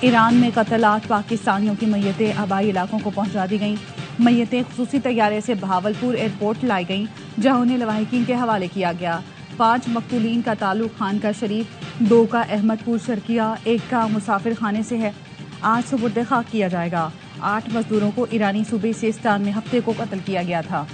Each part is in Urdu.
ایران میں قتل 8 پاکستانیوں کی میتیں آبائی علاقوں کو پہنچا دی گئیں۔ میتیں خصوصی طیارے سے بہاولپور ایئرپورٹ لائی گئیں، جہاں انہیں لواحقین کے حوالے کیا گیا۔ 5 مقتولین کا تعلق خانقاہ شریف، 2 کا احمد پور شرقیہ، 1 کا مسافر خانے سے ہے۔ آج سپرد خاک کیا جائے گا۔ 8 مزدوروں کو ایرانی صوبے سیستان میں ہفتے کو قتل کیا گیا تھا۔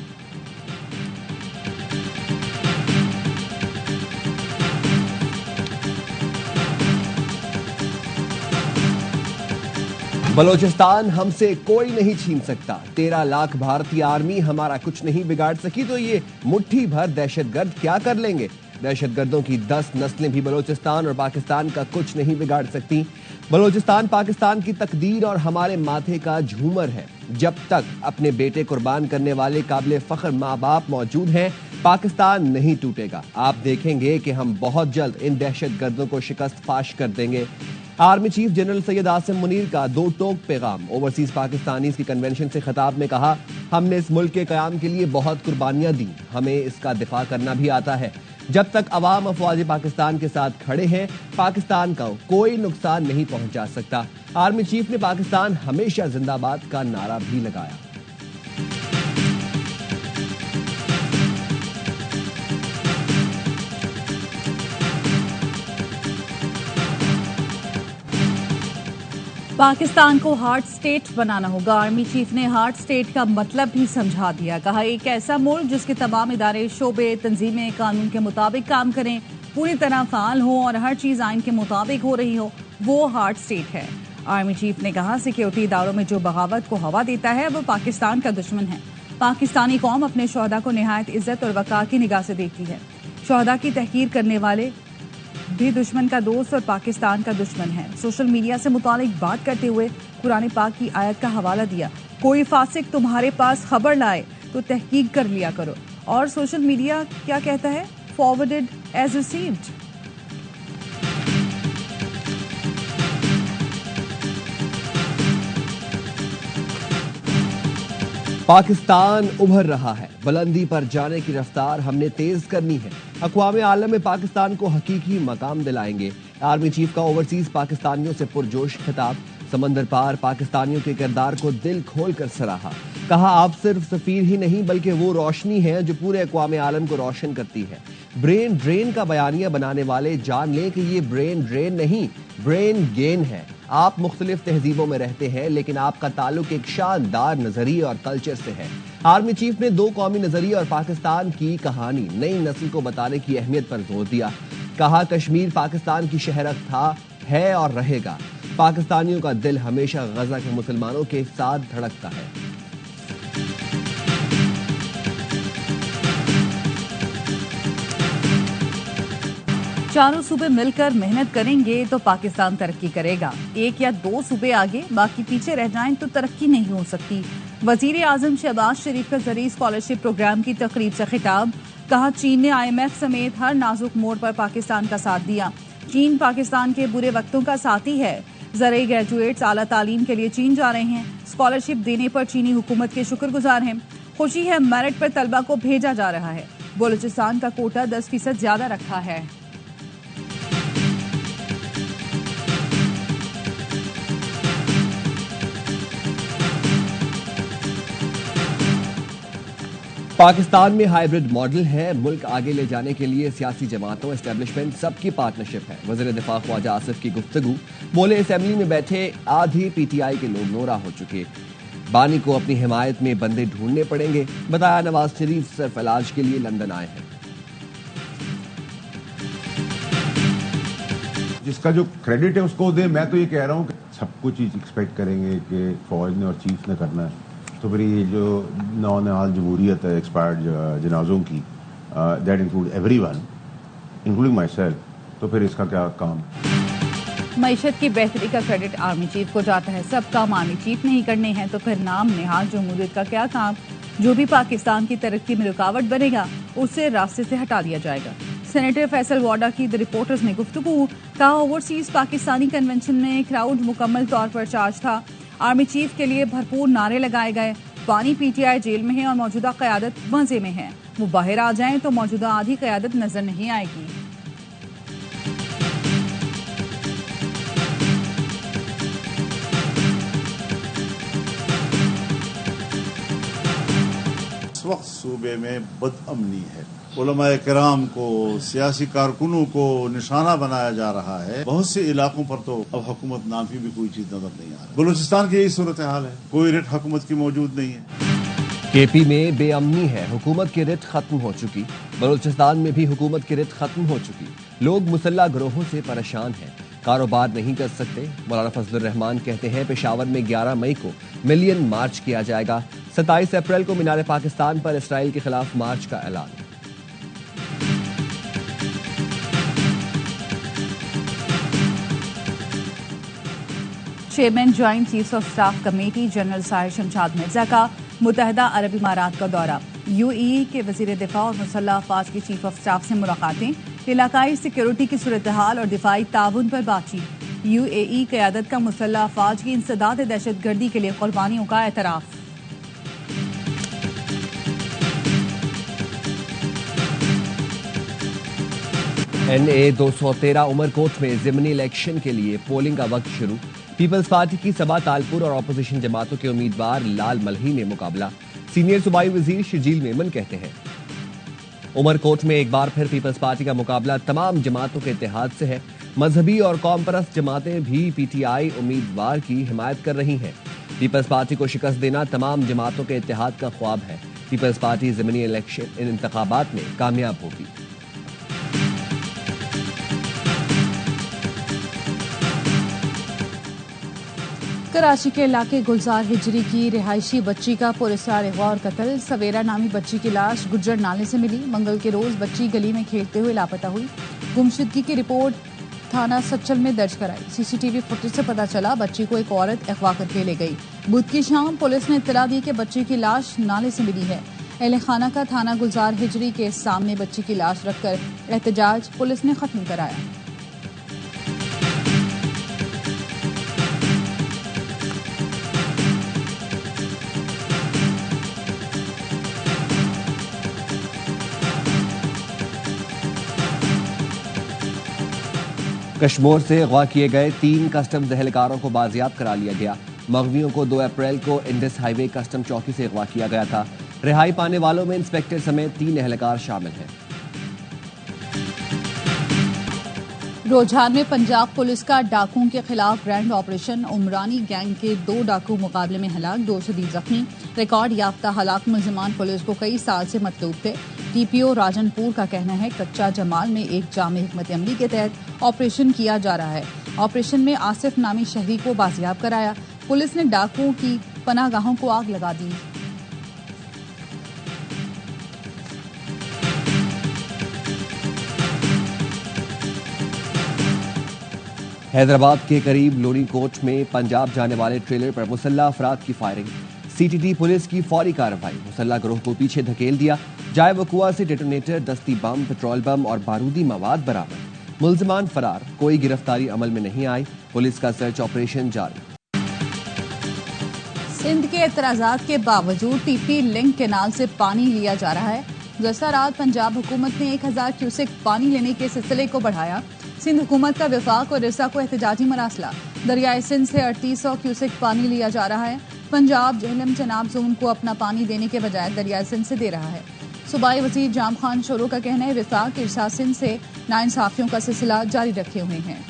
بلوچستان ہم سے کوئی نہیں چھین سکتا، 13 لاکھ بھارتی آرمی ہمارا کچھ نہیں بگاڑ سکی تو یہ مٹھی بھر دہشت گرد کیا کر لیں گے؟ دہشت گردوں کی 10 نسلیں بھی بلوچستان اور پاکستان کا کچھ نہیں بگاڑ سکتی۔ بلوچستان پاکستان کی تقدیر اور ہمارے ماتھے کا جھومر ہے۔ جب تک اپنے بیٹے قربان کرنے والے قابل فخر ماں باپ موجود ہیں، پاکستان نہیں ٹوٹے گا۔ آپ دیکھیں گے کہ ہم بہت جلد ان دہشت گردوں کو شکست فاش کر دیں گے۔ Army chief general Syed Asim Munir کا 2 ٹوک پیغام۔ اوورسیز پاکستانیز کی کنونشن سے خطاب میں کہا، ہم نے اس ملک کے قیام کے لیے بہت قربانیاں دیں، ہمیں اس کا دفاع کرنا بھی آتا ہے۔ جب تک عوام افواج پاکستان کے ساتھ کھڑے ہیں، پاکستان کا کوئی نقصان نہیں پہنچا سکتا۔ آرمی چیف نے پاکستان ہمیشہ زندہ باد کا نعرہ بھی لگایا۔ پاکستان کو ہارڈ سٹیٹ بنانا ہوگا۔ آرمی چیف نے ہارڈ سٹیٹ کا مطلب بھی سمجھا دیا۔ کہا، ایک ایسا ملک جس کے تمام ادارے، شعبے، تنظیمیں قانون کے مطابق کام کریں، پوری طرح فعال ہوں اور ہر چیز آئین کے مطابق ہو رہی ہو، وہ ہارڈ سٹیٹ ہے۔ آرمی چیف نے کہا، سیکیورٹی اداروں میں جو بغاوت کو ہوا دیتا ہے وہ پاکستان کا دشمن ہے۔ پاکستانی قوم اپنے شہداء کو نہایت عزت اور وقار کی نگاہ سے دیکھتی ہے۔ شہداء کی تحقیر کرنے والے بھی دشمن کا دوست اور پاکستان کا دشمن ہے۔ سوشل میڈیا سے متعلق بات کرتے ہوئے قرآن پاک کی آیت کا حوالہ دیا، کوئی فاسق تمہارے پاس خبر لائے تو تحقیق کر لیا کرو۔ اور سوشل میڈیا کیا کہتا ہے؟ فارورڈڈ ایز ریسیوڈ۔ پاکستان ابھر رہا ہے، بلندی پر جانے کی رفتار ہم نے تیز کرنی ہے۔ اقوام عالم میں پاکستان کو حقیقی مقام دلائیں گے۔ آرمی چیف کا اوورسیز پاکستانیوں سے پرجوش خطاب۔ سمندر پار پاکستانیوں کے کردار کو دل کھول کر سراہا۔ کہا، آپ صرف سفیر ہی نہیں بلکہ وہ روشنی ہے جو پورے اقوام عالم کو روشن کرتی ہے۔ برین ڈرین کا بیانیہ بنانے والے جان لیں کہ یہ برین ڈرین نہیں، برین گین ہے۔ آپ مختلف تہذیبوں میں رہتے ہیں لیکن آپ کا تعلق ایک شاندار نظریے اور کلچر سے ہے۔ آرمی چیف نے 2 قومی نظریے اور پاکستان کی کہانی نئی نسل کو بتانے کی اہمیت پر زور دیا۔ کہا، کشمیر پاکستان کی شہرک تھا، ہے اور رہے گا۔ پاکستانیوں کا دل ہمیشہ غزہ کے مسلمانوں کے ساتھ دھڑکتا ہے۔ چاروں صوبے مل کر محنت کریں گے تو پاکستان ترقی کرے گا۔ 1 یا 2 صوبے آگے باقی پیچھے رہ جائیں تو ترقی نہیں ہو سکتی۔ وزیر اعظم شہباز شریف کا زرعی اسکالرشپ پروگرام کی تقریب سے خطاب۔ کہا، چین نے IMF سمیت ہر نازک موڑ پر پاکستان کا ساتھ دیا۔ چین پاکستان کے برے وقتوں کا ساتھی ہے۔ زرعی گریجویٹس اعلیٰ تعلیم کے لیے چین جا رہے ہیں۔ اسکالرشپ دینے پر چینی حکومت کے شکر گزار ہیں۔ خوشی ہے، میرٹ پر طلبہ کو بھیجا جا رہا ہے۔ بلوچستان کا کوٹہ 10% زیادہ رکھا ہے۔ پاکستان میں ہائیبرڈ ماڈل ہے، ملک آگے لے جانے کے لیے سیاسی جماعتوں، اسٹیبلشمنٹ سب کی پارٹنرشپ ہے۔ وزیر دفاع خواجہ آصف کی گفتگو۔ بولے، اسمبلی میں بیٹھے آدھی PTI کے لوگ نورا ہو چکے، بانی کو اپنی حمایت میں بندے ڈھونڈنے پڑیں گے۔ بتایا، نواز شریف صرف علاج کے لیے لندن آئے ہیں۔ جس کا جو کریڈٹ ہے اس کو دیں۔ میں تو یہ کہہ رہا ہوں کہ سب کچھ ایکسپیکٹ کریں گے کہ فوج نے اور چیف نے کرنا ہے، تو پھر یہ جو نونحال جمہوریت ہے ایکسپائرڈ جنازوں کی، that include every one including my self, تو پھر اس کا کیا کام؟ معیشت کی بہتری کا کریڈٹ آرمی چیف کو جاتا ہے۔ سب کام آرمی چیف نہیں کرنے ہیں تو پھر نام نہاد جمہوریت کا کیا کام؟ جو بھی پاکستان کی ترقی میں رکاوٹ بنے گا اسے راستے سے ہٹا دیا جائے گا۔ سینیٹر فیصل واڈا کی دی رپورٹرز میں گفتگو۔ کہا، اوورسیز پاکستانی کنونشن میں کراؤڈ مکمل طور پر چارج تھا۔ آرمی چیف کے لیے بھرپور نعرے لگائے گئے۔ بانی PTI جیل میں ہے اور موجودہ قیادت مزے میں ہے، وہ باہر آ جائیں تو موجودہ آدھی قیادت نظر نہیں آئے گی۔ وقت صوبے میں بد امنی ہے. علماء کرام کو، سیاسی کارکنوں کو نشانہ بنایا جا رہا ہے. بہت سے علاقوں پر تو اب حکومت نافی بھی کوئی چیز نظر نہیں آ رہی. بلوچستان کی یہی صورتحال ہے، کوئی رٹ حکومت کی موجود نہیں ہے. کے پی میں بے امنی ہے، حکومت کی رٹ ختم ہو چکی. بلوچستان میں بھی حکومت کی رٹ ختم ہو چکی. لوگ مسلح گروہوں سے پریشان ہیں، کاروبار نہیں کر سکتے. مولانا فضل الرحمان کہتے ہیں پشاور میں 11 مئی کو ملین مارچ کیا جائے گا. 27 اپریل کو مینار پاکستان پر اسرائیل کے خلاف مارچ کا اعلان. Chairman joint chiefs of staff committee general Sahir Shamshad Mirza کا متحدہ عرب امارات کا دورہ. یو اے ای کے وزیر دفاع اور مسلح افواج کے چیف آف اسٹاف سے ملاقاتیں. علاقائی سیکیورٹی کی صورتحال اور دفاعی تعاون پر بات چیت. یو اے ای قیادت کا مسلح افواج کی انسداد دہشت گردی کے لیے قربانیوں کا اعتراف. این اے 213 عمرکوٹ میں ضمنی الیکشن کے لیے پولنگ کا وقت شروع. پیپلز پارٹی کی سبا تالپور اور اپوزیشن جماعتوں کے امیدوار لال ملہی میں مقابلہ. سینئر صوبائی وزیر شرجیل میمن کہتے ہیں عمرکوٹ میں ایک بار پھر پیپلز پارٹی کا مقابلہ تمام جماعتوں کے اتحاد سے ہے. مذہبی اور قوم پرست جماعتیں بھی پی ٹی آئی امیدوار کی حمایت کر رہی ہیں. پیپلز پارٹی کو شکست دینا تمام جماعتوں کے اتحاد کا خواب ہے. پیپلز پارٹی ضمنی الیکشن انتخابات میں کامیاب ہوگی. کراچی کے علاقے گلزار ہجری کی رہائشی بچی کا پراسرار اغوا اور قتل. سویرا نامی بچی کی لاش گجر نالے سے ملی. منگل کے روز بچی گلی میں کھیلتے ہوئے لاپتہ ہوئی. گمشدگی کی رپورٹ تھانہ سچل میں درج کرائی. سی سی ٹی وی فوٹیج سے پتہ چلا بچی کو ایک عورت اغوا کر کے لے گئی. بدھ کی شام پولیس نے اطلاع دی کہ بچی کی لاش نالے سے ملی ہے. اہل خانہ کا تھانہ گلزار ہجری کے سامنے بچی کی لاش رکھ کر احتجاج پولیس نے ختم کرایا. کشمور سے اغوا کیے گئے 3 کسٹمز اہلکاروں کو بازیاب کرا لیا گیا. مغویوں کو 2 اپریل کو انڈس ہائی وے کسٹم چوکی سے اغوا کیا گیا تھا. رہائی پانے والوں میں انسپیکٹر سمیت 3 اہلکار شامل ہیں. روجھان میں پنجاب پولیس کا ڈاکوؤں کے خلاف گرینڈ آپریشن. عمرانی گینگ کے 2 ڈاکو مقابلے میں ہلاک، 2 شدید زخمی. ریکارڈ یافتہ ہلاک ملزمان پولیس کو کئی سال سے مطلوب تھے. ٹی پی او راجن پور کا کہنا ہے کچا جمال میں ایک جامع حکمت عملی کے تحت آپریشن کیا جا رہا ہے. آپریشن میں آصف نامی شہری کو بازیاب کرایا. پولیس نے ڈاکوؤں کی پناہ گاہوں کو آگ لگا دی. حیدرآباد کے قریب لونی کوٹ میں پنجاب جانے والے ٹریلر پر مسلح افراد کی firing. C T T police کی فوری کارروائی. مسلح گروہ کو پیچھے دھکیل دیا. جائے وقوع سے ڈیٹونیٹر، دستی بم، پٹرول بم اور بارودی مواد برآمد. ملزمان فرار، کوئی گرفتاری عمل میں نہیں آئی. پولیس کا سرچ آپریشن جاری. سندھ کے اعتراضات کے باوجود ٹی پی لنک کینال سے پانی لیا جا رہا ہے. گزشتہ رات پنجاب حکومت نے 1000 کیوسک پانی لینے کے سلسلے کو بڑھایا. سندھ حکومت کا وفاق اور رسا کو احتجاجی مراسلہ. دریائے سندھ سے 3800 کیوسک پانی لیا جا رہا ہے. پنجاب جہلم چناب زون کو اپنا پانی دینے کے بجائے دریائے سندھ سے دے رہا ہے. صوبائی وزیر جام خان شورو کا کہنا ہے وفاق ارسا سندھ سے ناانصافیوں کا سلسلہ جاری رکھے ہوئے ہیں.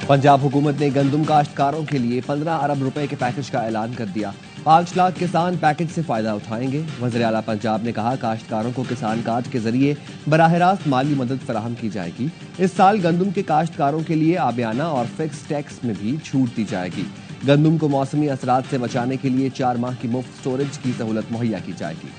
پنجاب حکومت نے گندم کاشتکاروں کے لیے 15 ارب روپے کے پیکج کا اعلان کر دیا. 5 لاکھ کسان پیکج سے فائدہ اٹھائیں گے. وزیر اعلیٰ پنجاب نے کہا کاشتکاروں کو کسان کارڈ کے ذریعے براہ راست مالی مدد فراہم کی جائے گی. اس سال گندم کے کاشتکاروں کے لیے آبیانہ اور فکس ٹیکس میں بھی چھوٹ دی جائے گی. گندم کو موسمی اثرات سے بچانے کے لیے 4 ماہ کی مفت سٹوریج کی سہولت مہیا کی جائے گی.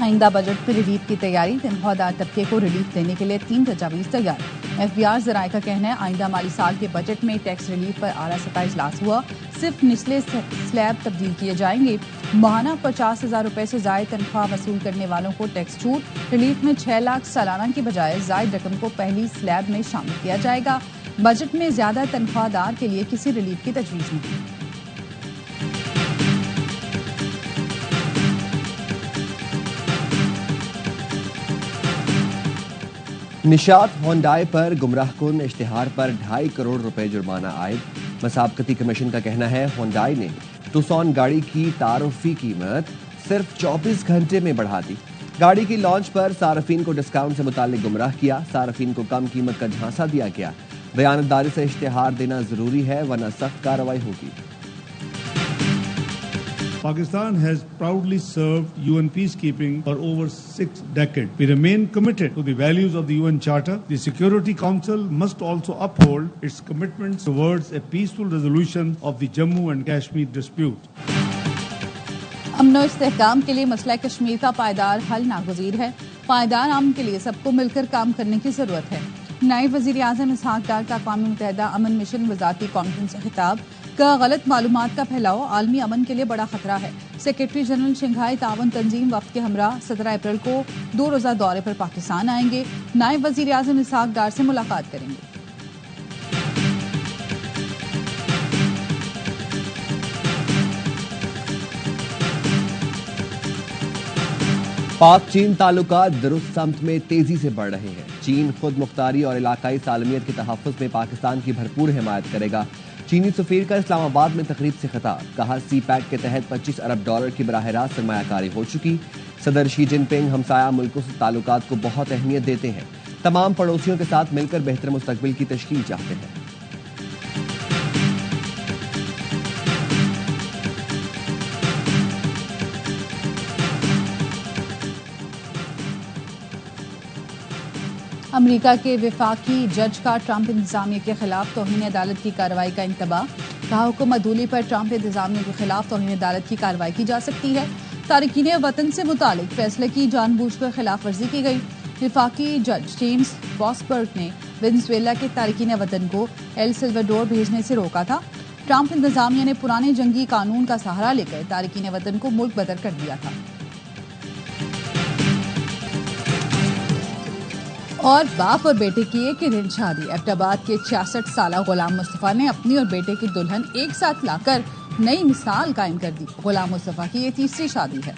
آئندہ بجٹ میں ریلیف کی تیاری. تنخواہ طبقے کو ریلیف دینے کے لیے 3 تجاویز تیار. ایف بی آر ذرائع کا کہنا ہے آئندہ مالی سال کے بجٹ میں ٹیکس ریلیف پر اعلیٰ 27 لاکھ ہوا. صرف نچلے سلیب تبدیل کیے جائیں گے. ماہانہ 50,000 روپے سے زائد تنخواہ وصول کرنے والوں کو ٹیکس چھوٹ. ریلیف میں 6 لاکھ سالانہ کی بجائے زائد رقم کو پہلی سلیب میں شامل کیا جائے گا. بجٹ میں زیادہ تنخواہ دار کے لیے کسی ریلیف کی تجویز نہیں. نشاط ہونڈائی پر گمراہ کن اشتہار پر 2.5 کروڑ روپے جرمانہ عائد۔ مسابقتی کمیشن کا کہنا ہے ہونڈائی نے ٹوسان گاڑی کی تعارفی قیمت صرف 24 گھنٹے میں بڑھا دی۔ گاڑی کی لانچ پر صارفین کو ڈسکاؤنٹ سے متعلق گمراہ کیا۔ صارفین کو کم قیمت کا جھانسا دیا گیا۔ دیانتداری سے اشتہار دینا ضروری ہے ورنہ سخت کارروائی ہوگی۔ Pakistan has proudly served UN peacekeeping for over 6 decades. We remain committed to the values of the UN Charter. The Security Council must also uphold its commitments towards a peaceful resolution of the Jammu and Kashmir dispute. امن و استحکام کے لیے مسئلہ کشمیر کا پائیدار حل ناگزیر ہے۔ پائیدار امن کے لیے سب کو مل کر کام کرنے کی ضرورت ہے۔ نائب وزیر اعظم اسحاق ڈار کا اقوام متحدہ امن مشن وزارتی کانفرنس سے خطاب کا غلط معلومات کا پھیلاؤ عالمی امن کے لیے بڑا خطرہ ہے۔ سیکرٹری جنرل شنگھائی تعاون تنظیم وفد کے ہمراہ 17 اپریل کو 2 روزہ دورے پر پاکستان آئیں گے۔ نائب وزیر اعظم اسحاق ڈار سے ملاقات کریں گے۔ پاک چین تعلقات درست سمت میں تیزی سے بڑھ رہے ہیں۔ چین خود مختاری اور علاقائی سالمیت کے تحفظ میں پاکستان کی بھرپور حمایت کرے گا۔ چینی سفیر کا اسلام آباد میں تقریب سے خطاب، کہا سی پیک کے تحت 25 ارب ڈالر کی براہ راست سرمایہ کاری ہو چکی۔ صدر شی جن پنگ ہمسایہ ملکوں سے تعلقات کو بہت اہمیت دیتے ہیں، تمام پڑوسیوں کے ساتھ مل کر بہتر مستقبل کی تشکیل چاہتے ہیں۔ امریکہ کے وفاقی جج کا ٹرمپ انتظامیہ کے خلاف توہین عدالت کی کارروائی کا انتباہ، کہا حکم عدولی پر ٹرمپ انتظامیہ کے خلاف توہین عدالت کی کارروائی کی جا سکتی ہے۔ تارکین وطن سے متعلق فیصلے کی جان بوجھ کر خلاف ورزی کی گئی۔ وفاقی جج جیمز باسبرگ نے وینزویلا کے تارکین وطن کو ایل سلواڈور بھیجنے سے روکا تھا۔ ٹرمپ انتظامیہ نے پرانے جنگی قانون کا سہارا لے کر تارکین وطن کو ملک بدر کر دیا تھا۔ اور باپ اور بیٹے کی ایک ہی دن شادی، ایبٹ آباد کے 66 سالہ غلام مصطفیٰ نے اپنی اور بیٹے کی دلہن ایک ساتھ لا کر نئی مثال قائم کر دی۔ غلام مصطفیٰ کی یہ تیسری شادی ہے۔